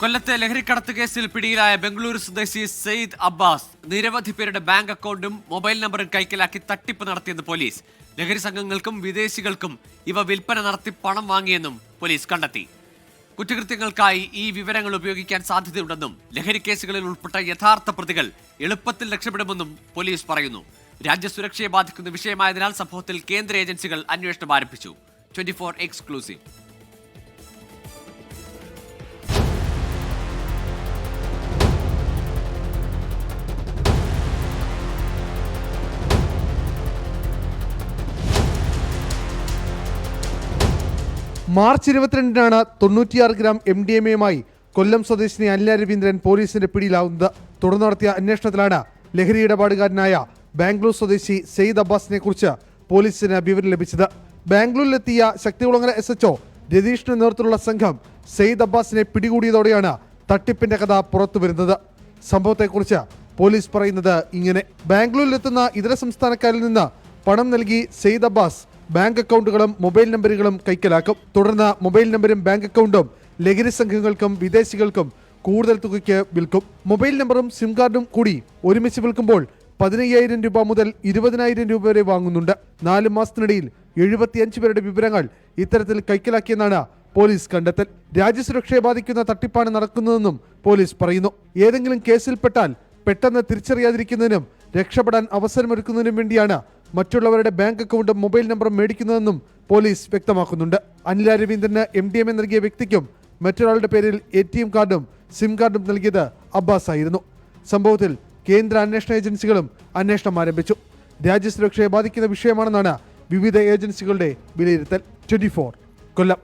കൊല്ലത്തെ ലഹരിക്കടത്ത് കേസിൽ പിടിയിലായ ബംഗളൂരു സ്വദേശി സെയ്ദ് അബ്ബാസ് നിരവധി പേരുടെ ബാങ്ക് അക്കൗണ്ടും മൊബൈൽ നമ്പറും കൈക്കലാക്കി തട്ടിപ്പ് നടത്തിയെന്ന് പോലീസ്. ലഹരി സംഘങ്ങൾക്കും വിദേശികൾക്കും ഇവ വിൽപ്പന നടത്തി പണം വാങ്ങിയെന്നും പോലീസ് കണ്ടെത്തി. കുറ്റകൃത്യങ്ങൾക്കായി ഈ വിവരങ്ങൾ ഉപയോഗിക്കാൻ സാധ്യതയുണ്ടെന്നും ലഹരി കേസുകളിൽ ഉൾപ്പെട്ട യഥാർത്ഥ പ്രതികൾ എളുപ്പത്തിൽ രക്ഷപ്പെടുമെന്നും പോലീസ് പറയുന്നു. രാജ്യസുരക്ഷയെ ബാധിക്കുന്ന വിഷയമായതിനാൽ സംഭവത്തിൽ കേന്ദ്ര ഏജൻസികൾ അന്വേഷണം ആരംഭിച്ചു. 24 എക്സ്ക്ലൂസീവ്. മാർച്ച് 22-നാണ് 96 ഗ്രാം MDMA-യുമായി കൊല്ലം സ്വദേശിനി അനില രവീന്ദ്രൻ പോലീസിന്റെ പിടിയിലാവുന്നത്. തുടർന്ന് നടത്തിയ അന്വേഷണത്തിലാണ് ലഹരി ഇടപാടുകാരനായ ബാംഗ്ലൂർ സ്വദേശി സെയ്ദ് അബ്ബാസിനെ കുറിച്ച് പോലീസിന് വിവരം ലഭിച്ചത്. ബാംഗ്ലൂരിലെത്തിയ ശക്തികുളങ്ങര SHO രതീഷിന്റെ നേതൃത്വത്തിലുള്ള സംഘം സെയ്ദ് അബ്ബാസിനെ പിടികൂടിയതോടെയാണ് തട്ടിപ്പിന്റെ കഥ പുറത്തുവരുന്നത്. സംഭവത്തെക്കുറിച്ച് പോലീസ് പറയുന്നത് ഇങ്ങനെ: ബാംഗ്ലൂരിലെത്തുന്ന ഇതര സംസ്ഥാനക്കാരിൽ നിന്ന് പണം നൽകി സെയ്ദ് അബ്ബാസ് ബാങ്ക് അക്കൗണ്ടുകളും മൊബൈൽ നമ്പറുകളും കൈക്കലാക്കും. തുടർന്ന് മൊബൈൽ നമ്പരും ബാങ്ക് അക്കൗണ്ടും ലഹരി സംഘങ്ങൾക്കും വിദേശികൾക്കും കൂടുതൽ തുകയ്ക്ക് വിൽക്കും. മൊബൈൽ നമ്പറും സിം കാർഡും കൂടി ഒരുമിച്ച് വിൽക്കുമ്പോൾ 15,000 രൂപ മുതൽ 20,000 രൂപ വരെ വാങ്ങുന്നുണ്ട്. 4 മാസത്തിനിടയിൽ 75 പേരുടെ വിവരങ്ങൾ ഇത്തരത്തിൽ കൈക്കലാക്കിയെന്നാണ് പോലീസ് കണ്ടെത്തൽ. രാജ്യസുരക്ഷയെ ബാധിക്കുന്ന തട്ടിപ്പാണ് നടക്കുന്നതെന്നും പോലീസ് പറയുന്നു. ഏതെങ്കിലും കേസിൽപ്പെട്ടാൽ പെട്ടെന്ന് തിരിച്ചറിയാതിരിക്കുന്നതിനും രക്ഷപ്പെടാൻ അവസരമൊരുക്കുന്നതിനും വേണ്ടിയാണ് മറ്റുള്ളവരുടെ ബാങ്ക് അക്കൗണ്ടും മൊബൈൽ നമ്പറും മേടിക്കുന്നതെന്നും പോലീസ് വ്യക്തമാക്കുന്നുണ്ട്. അനില രവീന്ദ്രന് MDMA നൽകിയ വ്യക്തിക്കും മറ്റൊരാളുടെ പേരിൽ ATM കാർഡും സിം കാർഡും നൽകിയത് അബ്ബാസ് ആയിരുന്നു. സംഭവത്തിൽ കേന്ദ്ര അന്വേഷണ ഏജൻസികളും അന്വേഷണം ആരംഭിച്ചു. രാജ്യസുരക്ഷയെ ബാധിക്കുന്ന വിഷയമാണെന്നാണ് വിവിധ ഏജൻസികളുടെ വിലയിരുത്തൽ. 24 കൊല്ലം.